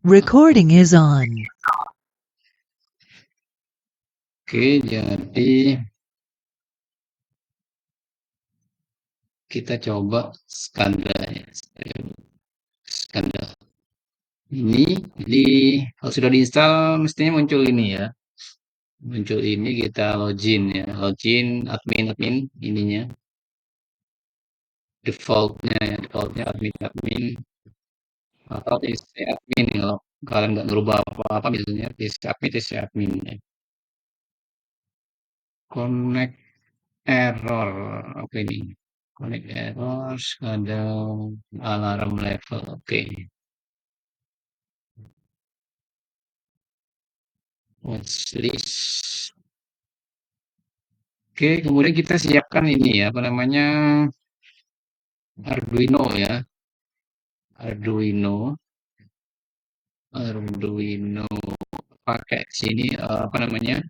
Recording is on. Oke, jadi kita coba skanda ya. Skanda ini, jadi kalau sudah diinstal mestinya muncul ini ya. Muncul ini kita login ya. Login admin ininya. Defaultnya ya, defaultnya admin atau TC admin ya. Kalau kalian nggak ngerubah apa-apa biasanya TC admin ya. Connect error apa ini? Connect error, ada alarm level. Oke. Watchlist. Oke, kemudian kita siapkan ini ya, apa namanya, Arduino ya, Arduino, Arduino pakai sini apa namanya,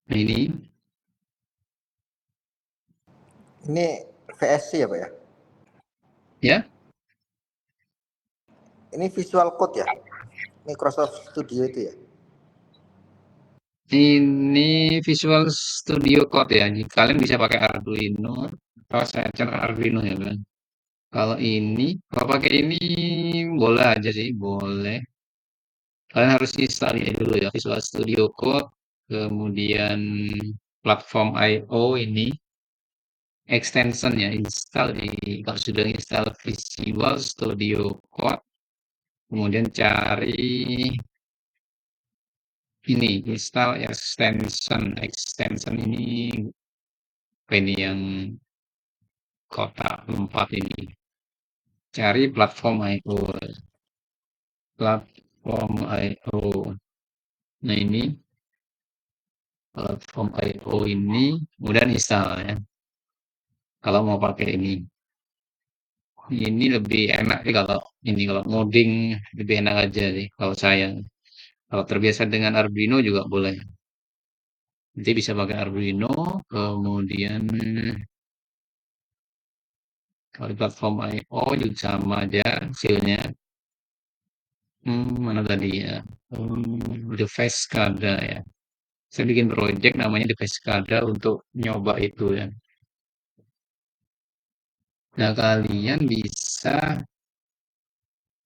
nah ini Ini VSC ya Pak ya? ya, Ini Visual Code ya? Microsoft Studio itu ya? ini Visual Studio Code ya, jadi kalian bisa pakai Arduino atau saya channel Arduino ya kan. Kalau ini, kalau pakai ini boleh aja sih, boleh. Kalian harus install ini dulu ya, Visual Studio Code, kemudian platform I/O ini extension ya, install di kalau sudah install Visual Studio Code, kemudian cari ini install extension ini apa ini yang kotak 4 ini. Cari platform I/O, platform I/O. Nah, ini platform I/O ini kemudian install ya. Kalau mau pakai ini. Ini lebih enak sih kalau ini kalau ngoding lebih enak aja sih kalau saya. Kalau terbiasa dengan Arduino juga boleh. Nanti bisa pakai Arduino, kemudian kalau di platform I/O juga sama aja hasilnya. Mana tadi ya? Device SCADA ya. Saya bikin project namanya Device SCADA untuk nyoba itu ya. Nah, kalian bisa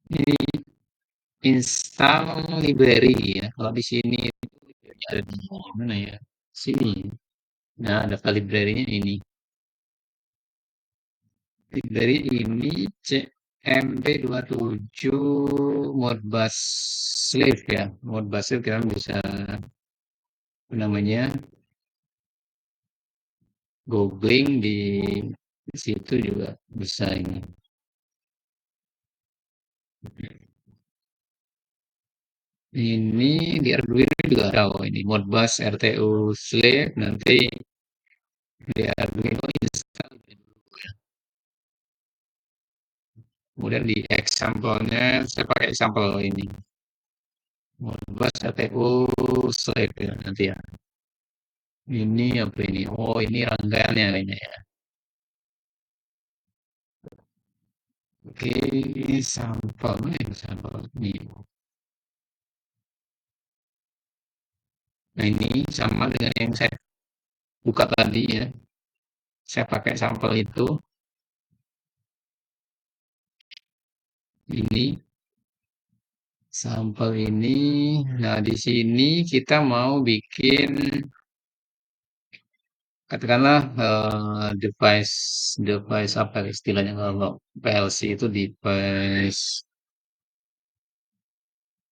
ini install library ya. Kalau di sini itu ada di mana ya? Sini. Nah, daftar library-nya ini. Library ini CMP27 Modbus Slave ya. Modbus Slave kita bisa apa namanya googling di situ juga bisa ini. Ini di Arduino juga ada oh, ini Modbus RTU Slave nanti di Arduino install dulu ya. Kemudian di example-nya saya pakai example ini. Modbus RTU Slave ya nanti ya. Ini apa ini? Oh, ini rangkaiannya kayaknya ya. Oke, sampel ini sampel ini. Nah, ini sama dengan yang saya buka tadi ya. Saya pakai sampel itu. Ini sampel ini. Nah, di sini kita mau bikin katakanlah device device apa istilahnya kalau PLC itu device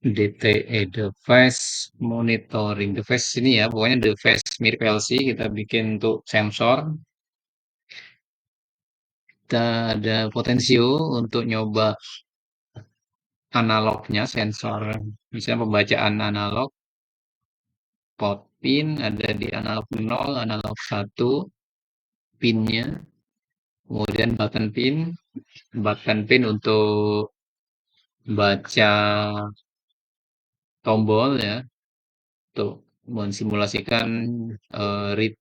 DTE device monitoring device ini ya pokoknya device mirip PLC kita bikin untuk sensor kita ada potensio untuk nyoba analognya sensor misalnya pembacaan analog pot pin ada di analog 0 analog 1 pinnya kemudian button pin untuk baca tombol ya untuk mensimulasikan read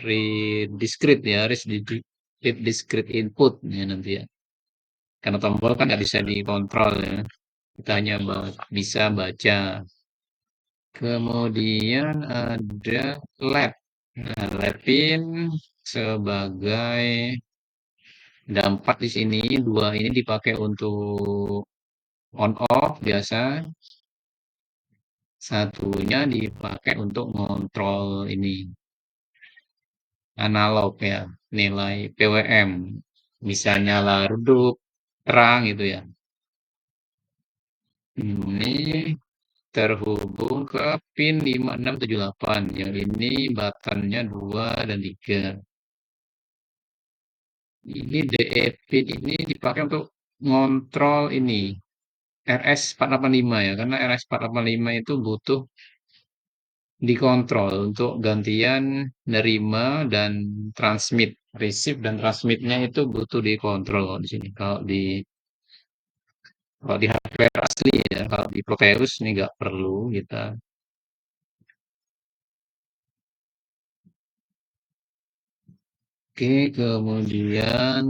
read discrete ya read discrete input ya nanti ya Karena tombol kan nggak bisa dikontrol ya. Kita hanya bisa baca. Kemudian ada led. Nah, led pin sebagai dampak di sini dua ini dipakai untuk on off biasa, satunya dipakai untuk ngontrol ini analog ya, nilai PWM. Bisa nyala redup, terang gitu ya. Ini terhubung ke pin 5678. Yang ini buttonnya 2 dan 3. Ini DE pin ini dipakai untuk ngontrol ini RS485 ya, karena RS485 itu butuh dikontrol untuk gantian nerima dan transmit, receive dan transmitnya itu butuh dikontrol kalau di sini. Kalau di hardware asli ya, kalau di Proteus ini nggak perlu kita. Oke, kemudian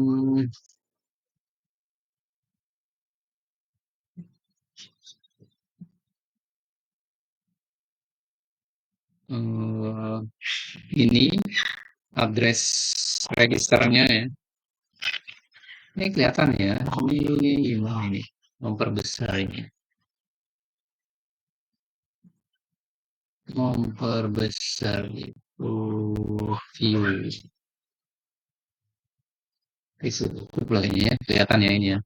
eh, ini address registernya ya. Ini kelihatan ya. Ini gimana ini? Memperbesar ini. Memperbesar itu view. Itu cukup lah ini ya. Kelihatan ya ini ya.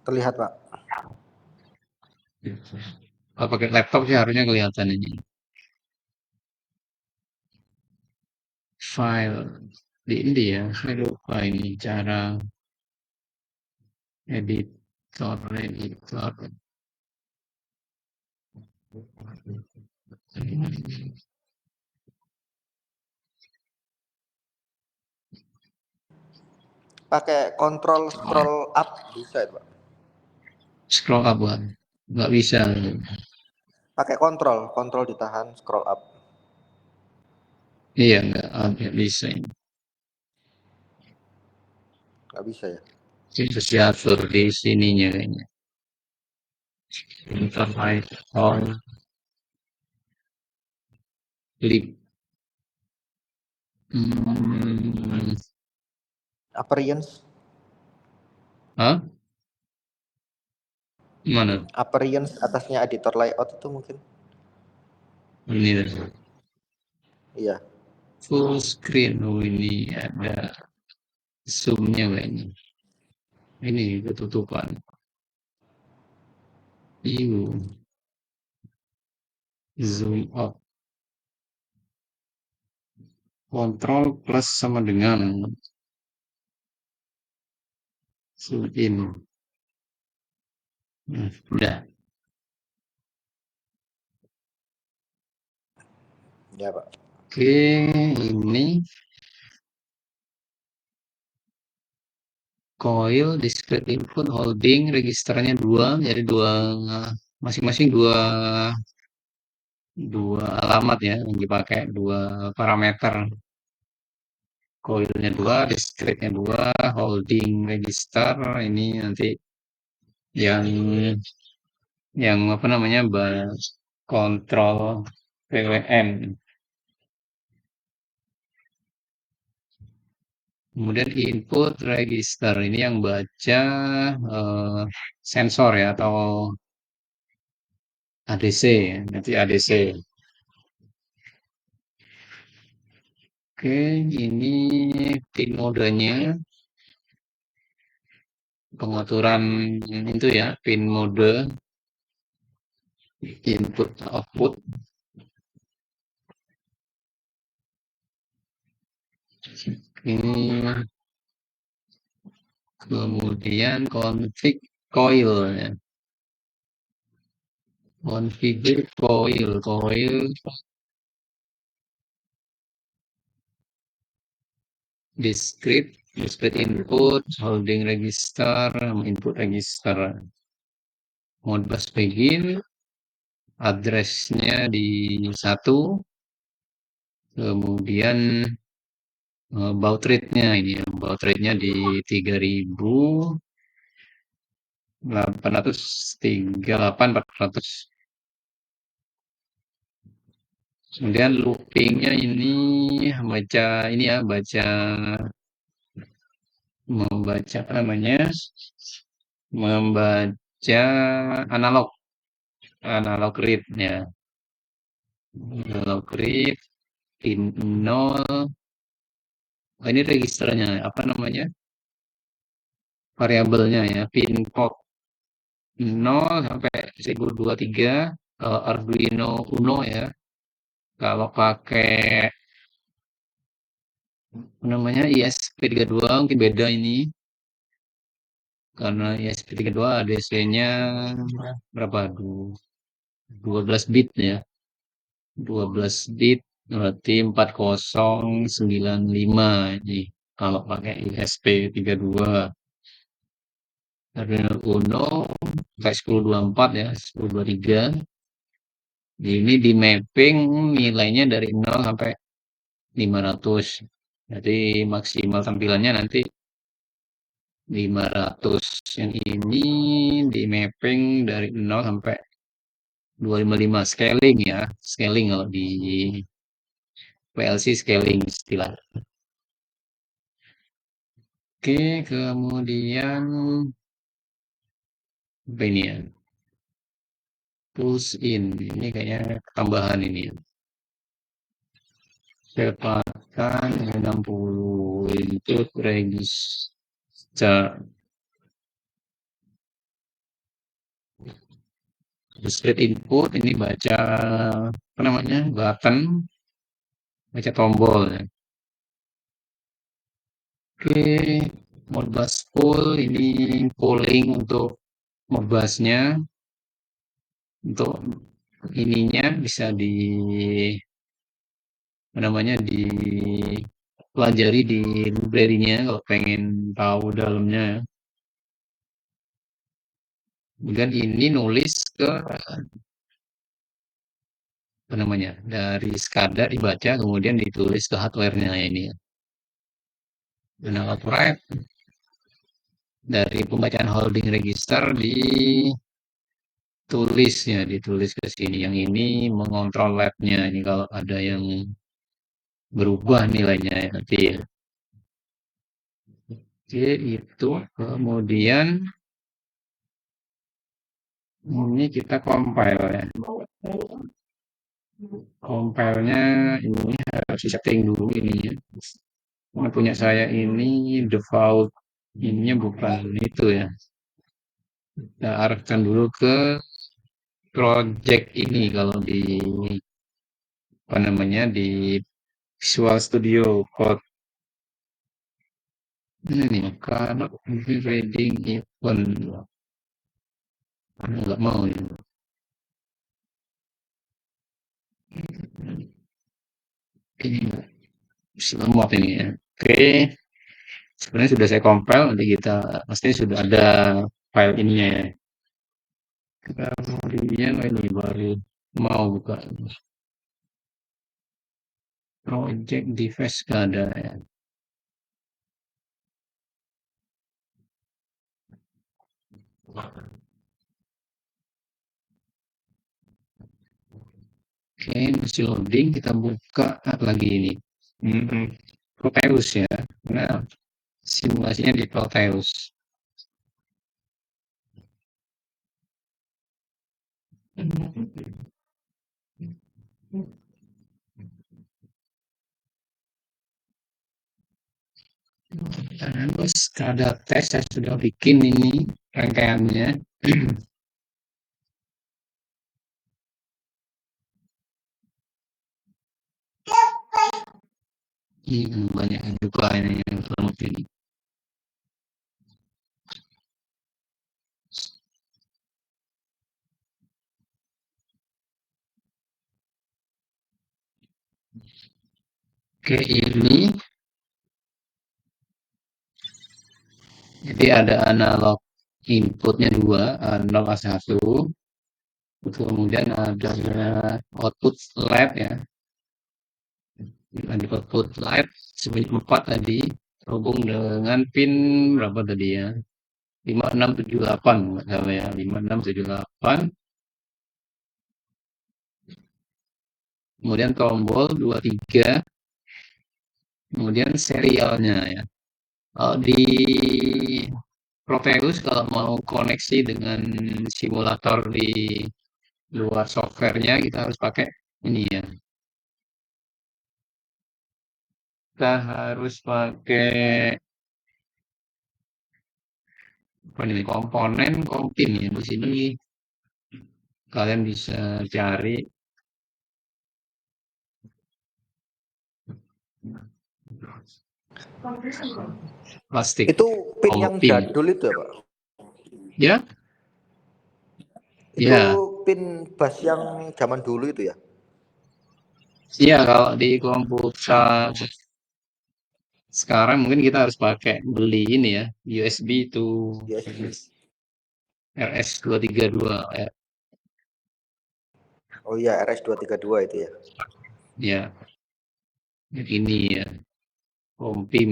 Terlihat, Pak. Kalau pakai laptop sih harusnya kelihatan ini. File di ini ya. Saya lupa ini cara editor. Pakai kontrol scroll up bisa itu, Pak. Scroll up buat. Nggak bisa. Pakai kontrol ditahan scroll up. Iya nggak bisa ini. Nggak bisa ya. Terus diatur di sininya kayaknya. Interface on lip. Hmm, Appearance, hah? Mana? appearance atasnya editor layout itu mungkin. Ini dah. Iya. Full screen. Oh ini ada zoomnya kayaknya. Ini ketutupan. View. Zoom up. Kontrol plus sama dengan zoom in. Udah. Ya, Pak. Oke, ini coil discrete input holding registernya dua, jadi dua masing-masing dua dua alamat ya yang dipakai, dua parameter. Coilnya dua, discrete-nya dua, holding register ini nanti yang apa namanya kontrol PWM. Kemudian input register ini yang baca sensor ya atau ADC, nanti ADC. Oke, ini pin modenya, pengaturan itu ya, pin mode input output. Ini kemudian config coil ya. Configure coil discrete input, holding register, input register. Modbus begin, addressnya di satu, kemudian baud rate-nya ini ya, baud rate-nya di 3838 400. Kemudian loopingnya ini baca ini ya, membaca apa namanya, membaca analog, analog read ya, analog read pin 0. Oh, ini registernya apa namanya, variabelnya ya, pin code 0 sampai 1023. Kalau Arduino Uno ya, kalau pakai apa namanya ISP32 mungkin beda ini, karena ISP32 ADC-nya berapa? 12 bit ya. 12 bit berarti 4095 ini kalau pakai ISP32. Arduino Uno pakai 1024 ya, 1023. Ini di mapping nilainya dari 0 sampai 500. Jadi maksimal tampilannya nanti 500. Yang ini di mapping dari 0 sampai 255 scaling ya. Scaling kalau di PLC scaling istilah. Oke, kemudian apa ini ya? Push in. Ini kayaknya tambahan ini ya. Kecepatan 60 input register. Discrete input ini baca apa namanya? Button, baca tombol ya. Oke, Modbus full ini polling untuk Modbusnya, untuk ininya bisa di apa namanya, dipelajari di library-nya kalau pengen tahu dalamnya. Kemudian ini nulis ke apa namanya, dari SCADA dibaca kemudian ditulis ke hardware-nya ini ya. Analog write dari pembacaan holding register ditulis ke sini. Yang ini mengontrol lab-nya ini kalau ada yang berubah nilainya ya nanti ya. Oke, itu kemudian ini kita compile ya. Compile-nya ini harus di setting dulu ininya. Karena punya saya ini default ininya bukan itu ya. Kita arahkan dulu ke project ini kalau di apa namanya, di Visual Studio Code ini nih, karena reading event nggak mau ya. Ini lemot ini ya. Oke, sebenarnya sudah saya compile, nanti kita pasti sudah ada file ininya ya. Kemudian ini baru mau buka project device nggak ada ya. Oke, masih loading, kita buka lagi ini. Proteus ya. Nah, simulasinya di Proteus. Terus ada tes saya sudah bikin ini rangkaiannya. Banyak juga ini yang selamat ini. Oke, ini jadi ada analog inputnya dua, analog A1, kemudian ada output LED ya. Di output light sebunyi 4 tadi terhubung dengan pin berapa tadi ya? 5678 nggak salah ya, 5678. Kemudian tombol 23, kemudian serialnya ya. Kalau di Proteus kalau mau koneksi dengan simulator di luar softwarenya kita harus pakai ini ya. Kita harus pakai apa ini komponen kompin ya. Di sini kalian bisa cari plastik Itu pin yang kompin. jadul itu ya Pak? Ya, Itu ya, pin bass yang zaman dulu itu ya? iya kalau di komputer sekarang mungkin kita harus pakai beli ini ya USB itu USB. RS232 ya. Oh iya, RS232 itu ya. Ya, ini ya kompim.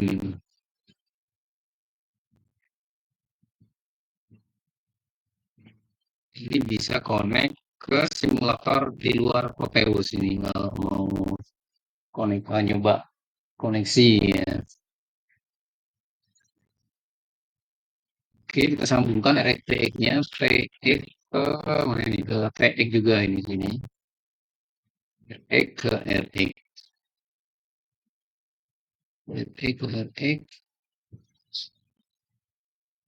Ini bisa connect ke simulator di luar Proteus ini kalau mau nyoba koneksi ya. Oke, kita sambungkan RTX-nya, TX ke mana ini? Ke TX juga ini sini. RX ke RX, RX ke RX.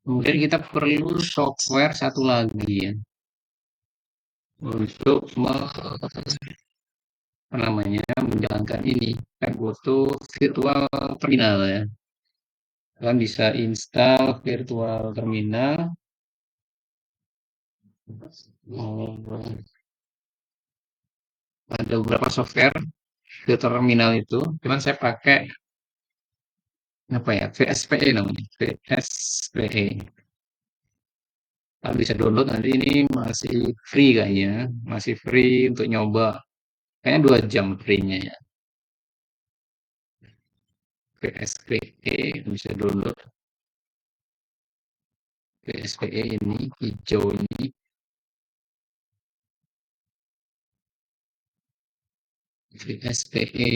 Kemudian kita perlu software satu lagi ya untuk apa namanya menjalankan ini. Kita butuh virtual terminal ya. Kalian bisa install virtual terminal. Ada beberapa software di terminal itu, cuman saya pakai apa ya, VSPE namanya, VSPE. Kalian bisa download nanti ini masih free kayaknya, masih free untuk nyoba. Kayaknya 2 jam free-nya ya. VSPE bisa download VSPE ini hijau ini VSPE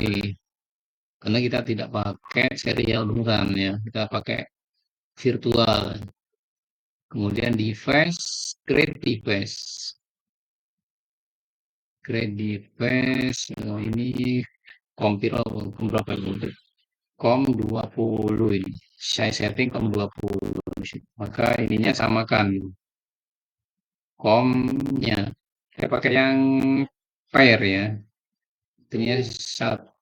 karena kita tidak pakai serial beneran ya, kita pakai virtual. Kemudian device, create device. Create device ini kompil berapa ini? COM 20 ini. Saya setting COM 20. Maka ininya samakan COM-nya. Saya pakai yang pair ya. Itunya satu,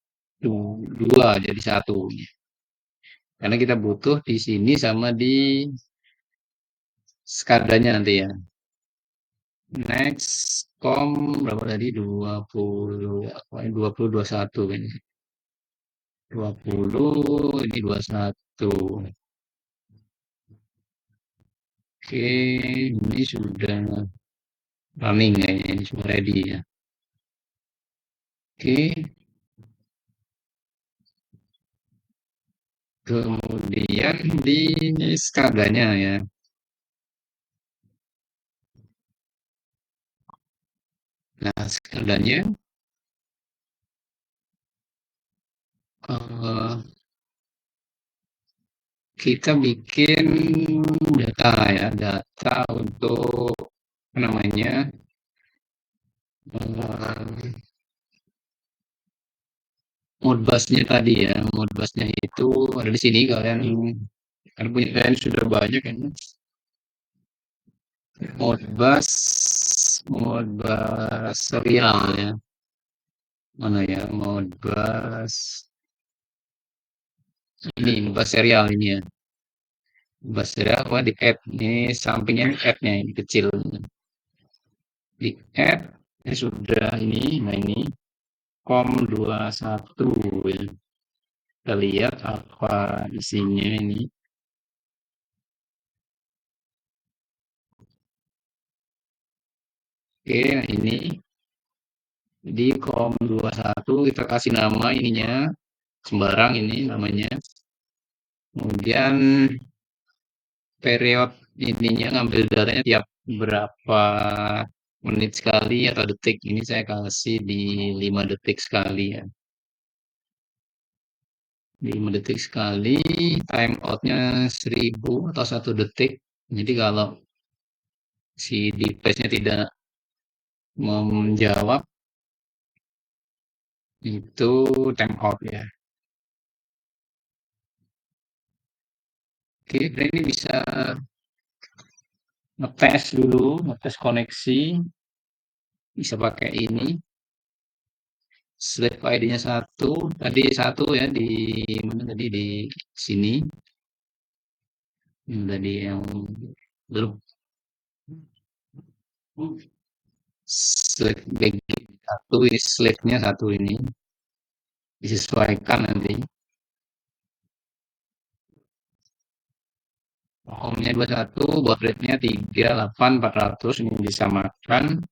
dua jadi satu. Karena kita butuh di sini sama di skadanya nanti ya. Next, COM berapa tadi? 20, apa ini 20, 21 kan. 20, ini 21. Oke, ini sudah running kayaknya, ini sudah ready ya. Oke, kemudian di skadanya ya. Nah, skadanya eh, kita bikin data ya, data untuk apa namanya eh, Modbusnya tadi ya, Modbusnya itu ada di sini kalian kan punya kalian sudah banyak kan. Modbus, Modbus serial ya, mana ya Modbus ini Modbus serial ini ya, Modbus serial apa di add ini sampingnya ini add-nya ini kecil di add ini sudah ini, nah ini COM 21 ya. Kita lihat apa isinya ini. Oke, nah ini di COM 21 kita kasih nama ininya sembarang ini namanya. Kemudian period ininya ngambil datanya tiap berapa menit sekali atau detik. Ini saya kasih di 5 detik sekali ya. 5 detik sekali, time outnya 1000 atau 1 detik. Jadi kalau si device-nya tidak menjawab, itu time out ya. Oke, ini bisa ngetes dulu, ngetes koneksi, bisa pakai ini. Slave ID-nya satu, tadi satu ya di mana tadi di sini. Yang tadi yang belum slave bagian satu, ini slave-nya satu ini disesuaikan nanti. Ohmnya 21, baud rate-nya 38400, ini disamakan.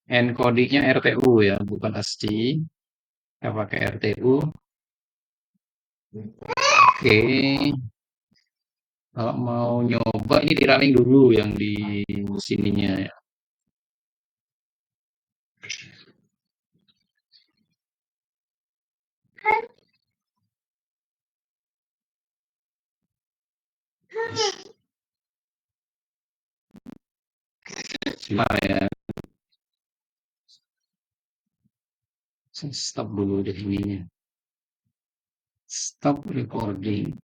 Encoding-nya RTU ya, bukan ASCII. Kita pakai RTU. Oke. Kalau mau nyoba ini di running dulu yang di sininya ya. Sebentar ya. Saya stop dulu deh ininya. Stop recording.